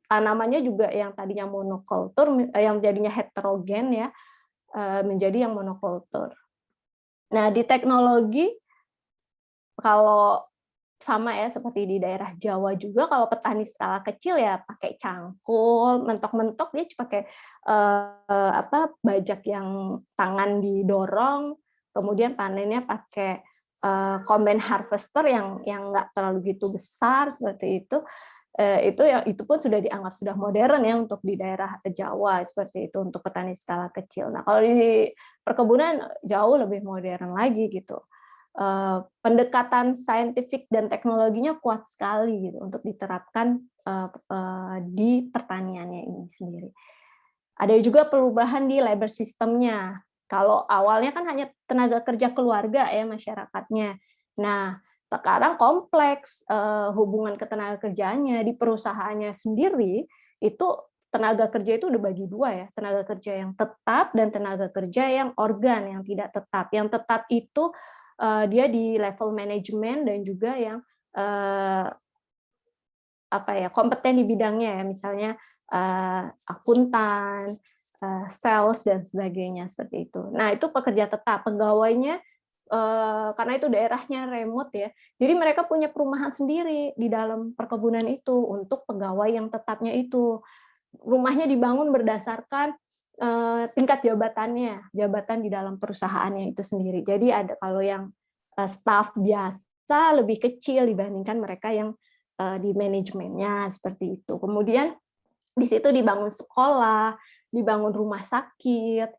tanamannya juga yang tadinya monokultur, yang jadinya heterogen ya, menjadi yang monokultur. Nah, di teknologi kalau sama ya seperti di daerah Jawa juga, kalau petani skala kecil ya pakai cangkul, mentok-mentok dia pakai bajak yang tangan didorong, kemudian panennya pakai combine harvester yang nggak terlalu gitu besar seperti itu. Itu pun sudah dianggap sudah modern ya untuk di daerah Jawa seperti itu untuk petani skala kecil. Nah, kalau di perkebunan jauh lebih modern lagi gitu. Pendekatan saintifik dan teknologinya kuat sekali gitu untuk diterapkan di pertaniannya ini sendiri. Ada juga perubahan di labor system-nya. Kalau awalnya kan hanya tenaga kerja keluarga ya masyarakatnya. Nah, sekarang kompleks hubungan ketenaga kerjanya di perusahaannya sendiri, itu tenaga kerja itu udah bagi dua ya, tenaga kerja yang tetap dan tenaga kerja yang organ, yang tidak tetap. Yang tetap itu dia di level manajemen dan juga yang kompeten di bidangnya ya, misalnya akuntan, sales dan sebagainya seperti itu. Nah, itu pekerja tetap, pegawainya karena itu daerahnya remote ya, jadi mereka punya perumahan sendiri di dalam perkebunan itu untuk pegawai yang tetapnya itu. Rumahnya dibangun berdasarkan tingkat jabatannya, jabatan di dalam perusahaannya itu sendiri. Jadi ada kalau yang staf biasa lebih kecil dibandingkan mereka yang di manajemennya seperti itu. Kemudian di situ dibangun sekolah, dibangun rumah sakit.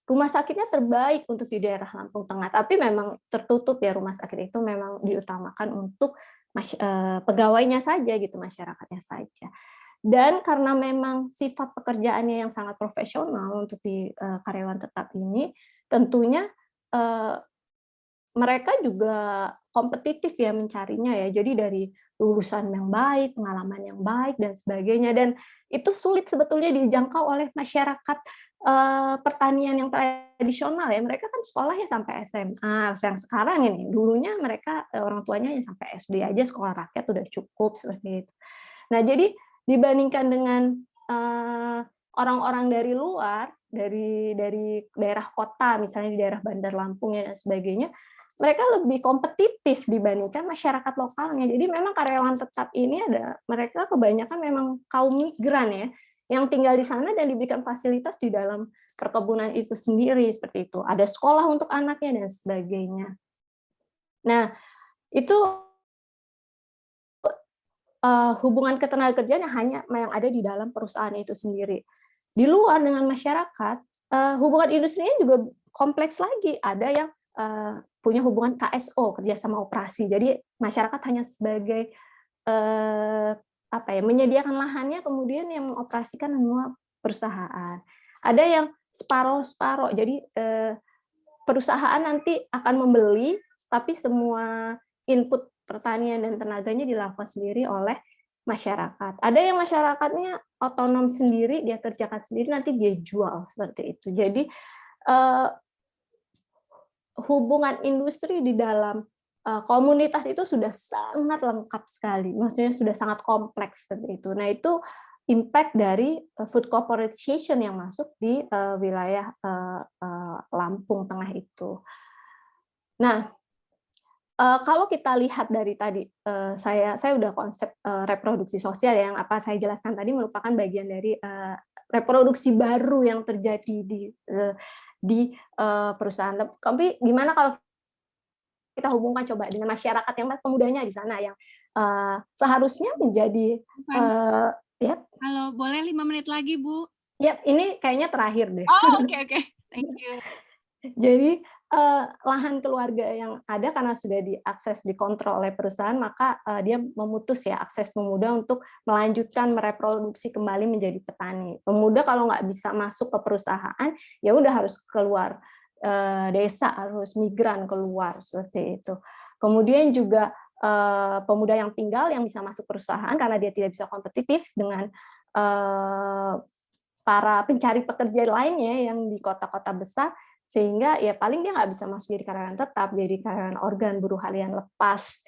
Rumah sakitnya terbaik untuk di daerah Lampung Tengah, tapi memang tertutup ya rumah sakit itu, memang diutamakan untuk pegawainya saja gitu, masyarakatnya saja. Dan karena memang sifat pekerjaannya yang sangat profesional untuk di karyawan tetap ini, tentunya mereka juga kompetitif ya mencarinya ya. Jadi dari lulusan yang baik, pengalaman yang baik dan sebagainya, dan itu sulit sebetulnya dijangkau oleh masyarakat pertanian yang tradisional ya. Mereka kan sekolahnya sampai SMA, yang sekarang ini dulunya mereka orang tuanya yang sampai SD aja, sekolah rakyat udah cukup seperti itu. Nah, jadi dibandingkan dengan orang-orang dari luar, dari daerah kota, misalnya di daerah Bandar Lampung dan sebagainya, mereka lebih kompetitif dibandingkan masyarakat lokalnya. Jadi memang karyawan tetap ini mereka kebanyakan memang kaum migran ya, yang tinggal di sana dan diberikan fasilitas di dalam perkebunan itu sendiri seperti itu. Ada sekolah untuk anaknya dan sebagainya. Nah, itu hubungan ketenagakerjaan yang ada di dalam perusahaan itu sendiri. Di luar dengan masyarakat, hubungan industrinya juga kompleks lagi. Ada yang punya hubungan KSO, kerjasama operasi. Jadi masyarakat hanya sebagai menyediakan lahannya, kemudian yang mengoperasikan semua perusahaan. Ada yang separoh-separoh. Jadi perusahaan nanti akan membeli, tapi semua input pertanian dan tenaganya dilakukan sendiri oleh masyarakat. Ada yang masyarakatnya otonom sendiri, dia kerjakan sendiri, nanti dia jual seperti itu. Jadi hubungan industri di dalam komunitas itu sudah sangat lengkap sekali, maksudnya sudah sangat kompleks seperti itu. Nah, itu impact dari food corporatization yang masuk di wilayah Lampung Tengah itu. Nah, kalau kita lihat dari tadi, saya udah konsep reproduksi sosial yang apa saya jelaskan tadi merupakan bagian dari reproduksi baru yang terjadi di perusahaan. Tapi gimana kalau kita hubungkan coba dengan masyarakat yang pemudanya di sana yang seharusnya menjadi ya. Halo, boleh 5 menit lagi, Bu? Ya, ini kayaknya terakhir deh. Oh, oke. Thank you. Jadi lahan keluarga yang ada karena sudah diakses, dikontrol oleh perusahaan, maka dia memutus ya akses pemuda untuk melanjutkan mereproduksi kembali menjadi petani. Pemuda kalau nggak bisa masuk ke perusahaan, ya udah harus keluar desa, harus migran keluar seperti itu. Kemudian juga pemuda yang tinggal yang bisa masuk perusahaan karena dia tidak bisa kompetitif dengan para pencari pekerja lainnya yang di kota-kota besar, sehingga ya paling dia nggak bisa masuk jadi karyawan tetap, jadi karyawan organ, buruh harian lepas.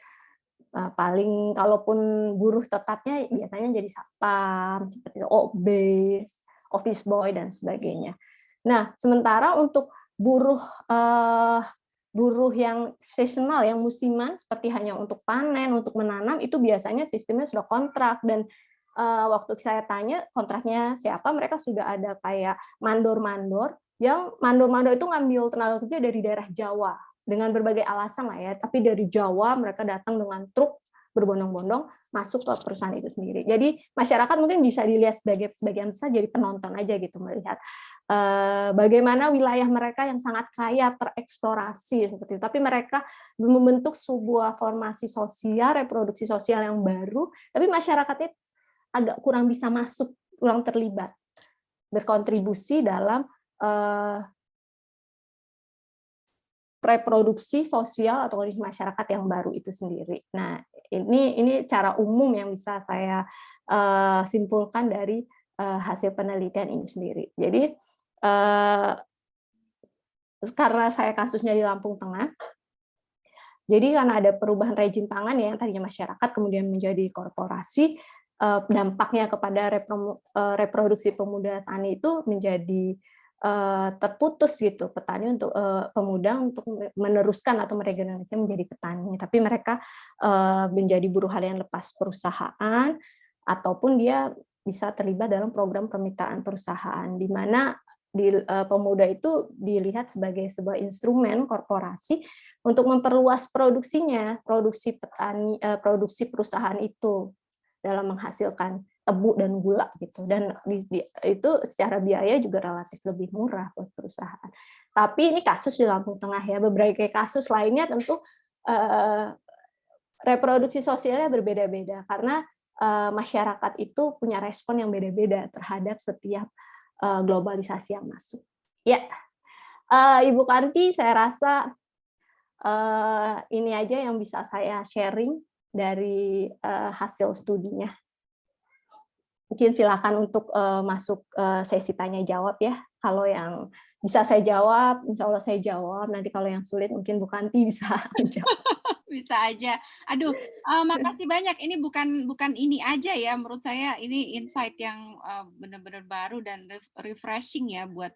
Paling kalaupun buruh tetapnya biasanya jadi satpam, seperti itu, OB, office boy, dan sebagainya. Nah, sementara untuk buruh yang seasonal, yang musiman, seperti hanya untuk panen, untuk menanam, itu biasanya sistemnya sudah kontrak, dan waktu saya tanya kontraknya siapa, mereka sudah ada kayak mandor-mandor, yang mandor-mandor itu ngambil tenaga kerja dari daerah Jawa dengan berbagai alasan lah ya, tapi dari Jawa mereka datang dengan truk berbondong-bondong masuk ke perusahaan itu sendiri. Jadi masyarakat mungkin bisa dilihat sebagian besar jadi penonton aja gitu, melihat bagaimana wilayah mereka yang sangat kaya tereksplorasi seperti itu, tapi mereka membentuk sebuah formasi sosial, reproduksi sosial yang baru, tapi masyarakatnya agak kurang bisa masuk, kurang terlibat, berkontribusi dalam reproduksi sosial atau kondisi masyarakat yang baru itu sendiri. Nah, ini cara umum yang bisa saya simpulkan dari hasil penelitian ini sendiri. Jadi karena saya kasusnya di Lampung Tengah, jadi karena ada perubahan rezim pangan ya, yang tadinya masyarakat kemudian menjadi korporasi, dampaknya kepada reproduksi pemuda tani itu menjadi terputus gitu, petani untuk pemuda untuk meneruskan atau meregenerasi menjadi petani, tapi mereka menjadi buruh harian lepas perusahaan, ataupun dia bisa terlibat dalam program kemitraan perusahaan, di mana pemuda itu dilihat sebagai sebuah instrumen korporasi untuk memperluas produksinya, produksi petani, produksi perusahaan itu dalam menghasilkan tebu dan gula gitu, dan itu secara biaya juga relatif lebih murah buat perusahaan. Tapi ini kasus di Lampung Tengah ya, beberapa kasus lainnya tentu reproduksi sosialnya berbeda-beda karena masyarakat itu punya respon yang beda-beda terhadap setiap globalisasi yang masuk. Ya, Ibu Kanti, saya rasa ini aja yang bisa saya sharing dari hasil studinya. Mungkin silakan untuk masuk sesi tanya jawab ya. Kalau yang bisa saya jawab, insya Allah saya jawab. Nanti kalau yang sulit mungkin Bu Kanti bisa menjawab. Bisa aja. Aduh, makasih banyak. Ini bukan ini aja ya, menurut saya ini insight yang benar-benar baru dan refreshing ya buat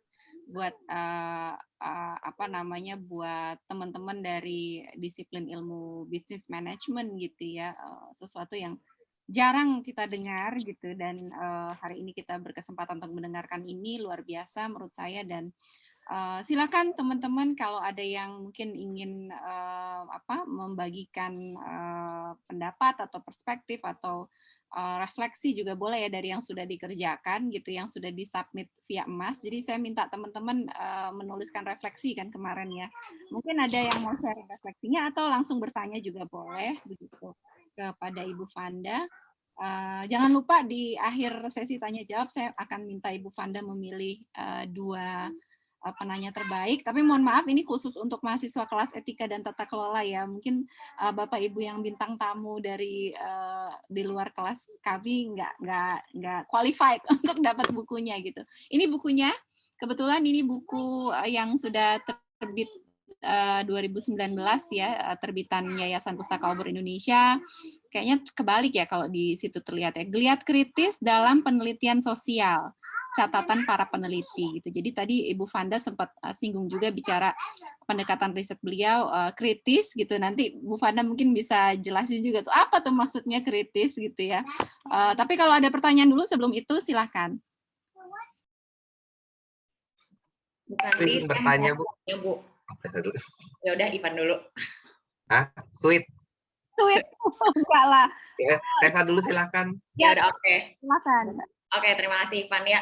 apa namanya, buat teman-teman dari disiplin ilmu bisnis manajemen gitu ya. Sesuatu yang jarang kita dengar gitu, dan hari ini kita berkesempatan untuk mendengarkan ini luar biasa menurut saya. Dan silakan teman-teman kalau ada yang mungkin ingin membagikan pendapat atau perspektif atau refleksi juga boleh ya dari yang sudah dikerjakan gitu, yang sudah disubmit via emas. Jadi saya minta teman-teman menuliskan refleksi kan kemarin ya. Mungkin ada yang mau share refleksinya atau langsung bertanya juga boleh begitu kepada Ibu Vanda. Jangan lupa di akhir sesi tanya jawab saya akan minta Ibu Vanda memilih dua penanya terbaik, tapi mohon maaf ini khusus untuk mahasiswa kelas etika dan tata kelola ya. Mungkin Bapak Ibu yang bintang tamu dari di luar kelas kami nggak qualified untuk dapat bukunya gitu. Ini bukunya, kebetulan ini buku yang sudah terbit 2019 ya, terbitan Yayasan Pustaka Obor Indonesia. Kayaknya kebalik ya kalau di situ terlihat ya. Geliat kritis dalam penelitian sosial, catatan para peneliti gitu. Jadi tadi Ibu Vanda sempat singgung juga bicara pendekatan riset beliau kritis gitu. Nanti Bu Vanda mungkin bisa jelasin juga tuh apa tuh maksudnya kritis gitu ya. Tapi kalau ada pertanyaan dulu sebelum itu silakan. Nanti bertanya Bu. Ya udah Ivan dulu. Sweet. Sweet, enggak lah. Tessa dulu silakan. Ya udah oke. Silakan. Oke, terima kasih Ivan ya.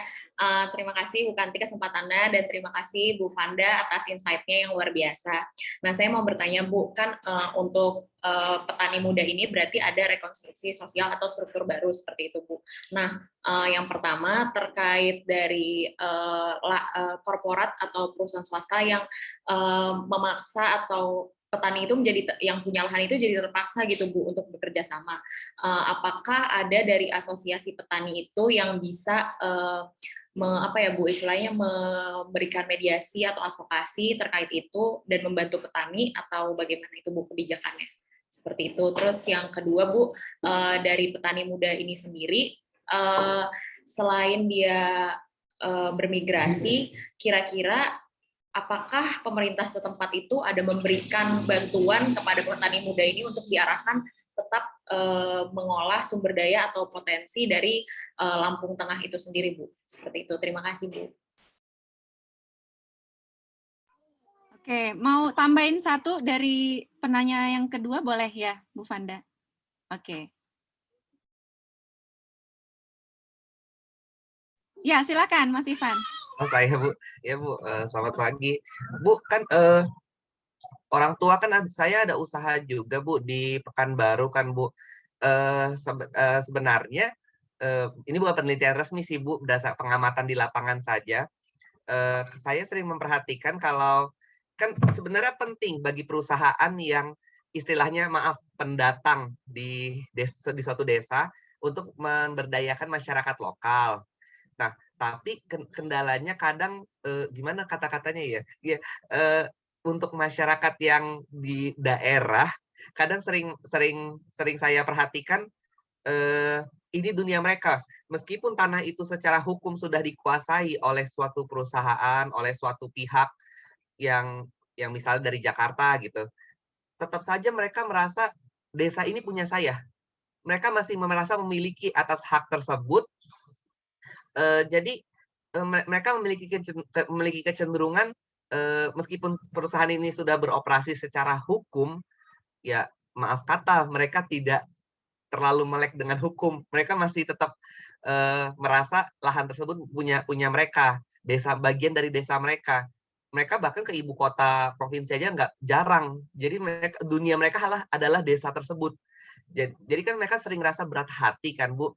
Terima kasih Bu Kanti kesempatannya dan terima kasih Bu Vanda atas insight-nya yang luar biasa. Nah, saya mau bertanya Bu, kan untuk petani muda ini berarti ada rekonstruksi sosial atau struktur baru seperti itu Bu. Nah, yang pertama terkait dari korporat atau perusahaan swasta yang memaksa atau petani itu menjadi yang punya lahan itu jadi terpaksa gitu Bu untuk bekerja sama. Apakah ada dari asosiasi petani itu yang bisa Bu istilahnya memberikan mediasi atau advokasi terkait itu dan membantu petani, atau bagaimana itu Bu kebijakannya? Seperti itu. Terus yang kedua Bu, dari petani muda ini sendiri, selain dia bermigrasi, kira-kira apakah pemerintah setempat itu ada memberikan bantuan kepada petani muda ini untuk diarahkan tetap mengolah sumber daya atau potensi dari Lampung Tengah itu sendiri, Bu? Seperti itu. Terima kasih, Bu. Oke, mau tambahin satu dari penanya yang kedua boleh ya, Bu Vanda? Oke. Ya, silakan Mas Ivan. Saya Bu. Ya Bu, selamat pagi. Bu, kan orang tua kan saya ada usaha juga Bu di Pekanbaru kan Bu. Sebenarnya ini bukan penelitian resmi sih Bu, berdasar pengamatan di lapangan saja. Saya sering memperhatikan kalau kan sebenarnya penting bagi perusahaan yang istilahnya pendatang di suatu desa untuk memberdayakan masyarakat lokal. Nah, tapi kendalanya kadang gimana kata-katanya ya? Ya, untuk masyarakat yang di daerah kadang sering saya perhatikan ini dunia mereka. Meskipun tanah itu secara hukum sudah dikuasai oleh suatu perusahaan, oleh suatu pihak yang misalnya dari Jakarta gitu, tetap saja mereka merasa desa ini punya saya. Mereka masih merasa memiliki atas hak tersebut. Jadi mereka memiliki kecenderungan meskipun perusahaan ini sudah beroperasi secara hukum, ya maaf kata mereka tidak terlalu melek dengan hukum. Mereka masih tetap merasa lahan tersebut punya mereka, bagian dari desa mereka. Mereka bahkan ke ibu kota provinsi aja nggak jarang. Jadi dunia mereka adalah desa tersebut. Jadi kan mereka sering rasa berat hati kan Bu.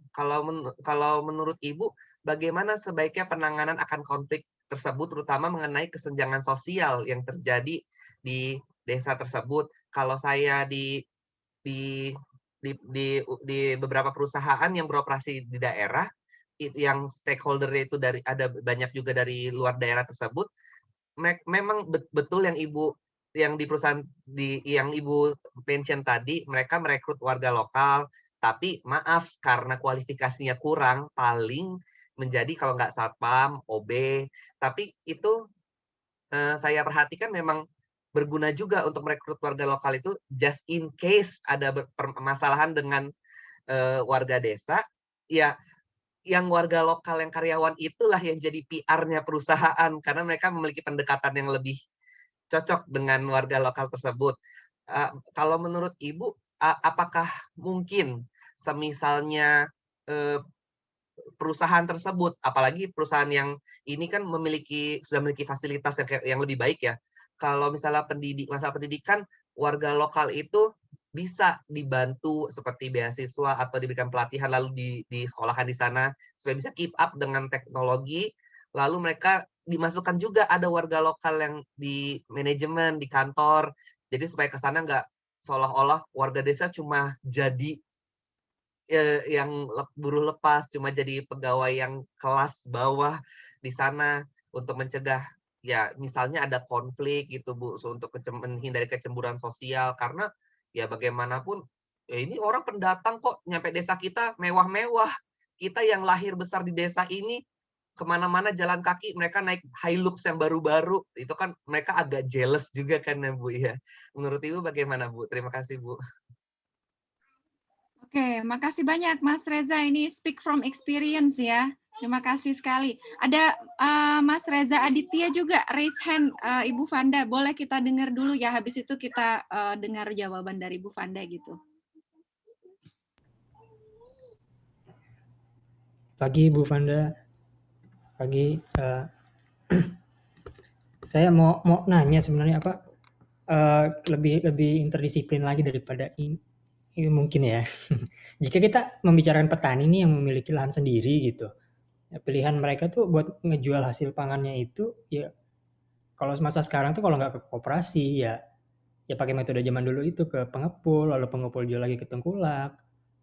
Kalau menurut Ibu, bagaimana sebaiknya penanganan akan konflik tersebut, terutama mengenai kesenjangan sosial yang terjadi di desa tersebut? Kalau saya di beberapa perusahaan yang beroperasi di daerah, yang stakeholder itu ada banyak juga dari luar daerah tersebut, memang betul yang Ibu yang di perusahaan yang Ibu mention tadi, mereka merekrut warga lokal, tapi maaf karena kualifikasinya kurang, paling menjadi kalau nggak satpam, OB, tapi itu saya perhatikan memang berguna juga untuk merekrut warga lokal itu just in case ada permasalahan dengan warga desa, ya yang warga lokal yang karyawan itulah yang jadi PR-nya perusahaan karena mereka memiliki pendekatan yang lebih cocok dengan warga lokal tersebut. Kalau menurut Ibu, apakah mungkin semisalnya perusahaan tersebut, apalagi perusahaan yang ini kan sudah memiliki fasilitas yang lebih baik ya. Kalau misalnya masalah pendidikan, warga lokal itu bisa dibantu seperti beasiswa atau diberikan pelatihan lalu disekolahkan di sana supaya bisa keep up dengan teknologi. Lalu mereka dimasukkan juga ada warga lokal yang di manajemen, di kantor. Jadi supaya ke sana nggak seolah-olah warga desa cuma jadi yang buruh lepas, cuma jadi pegawai yang kelas bawah di sana untuk mencegah ya misalnya ada konflik gitu Bu, untuk menghindari kecemburuan sosial karena ya bagaimanapun ya ini orang pendatang kok nyampe desa kita mewah-mewah. Kita yang lahir besar di desa ini kemana-mana jalan kaki mereka naik Hilux yang baru-baru itu kan mereka agak jealous juga kan ya Bu ya. Menurut Ibu bagaimana Bu? Terima kasih Bu. Oke, makasih banyak Mas Reza. Ini speak from experience ya. Terima kasih sekali. Ada Mas Reza Aditya juga raise hand, Ibu Vanda. Boleh kita dengar dulu ya. Habis itu kita dengar jawaban dari Ibu Vanda gitu. Pagi Bu Vanda. Pagi. Saya mau nanya sebenarnya apa lebih interdisiplin lagi daripada ini mungkin ya. Jika kita membicarakan petani nih yang memiliki lahan sendiri gitu, ya pilihan mereka tuh buat ngejual hasil pangannya itu ya kalau masa sekarang tuh kalau nggak ke koperasi ya pakai metode zaman dulu itu ke pengepul, lalu pengepul jual lagi ke tengkulak,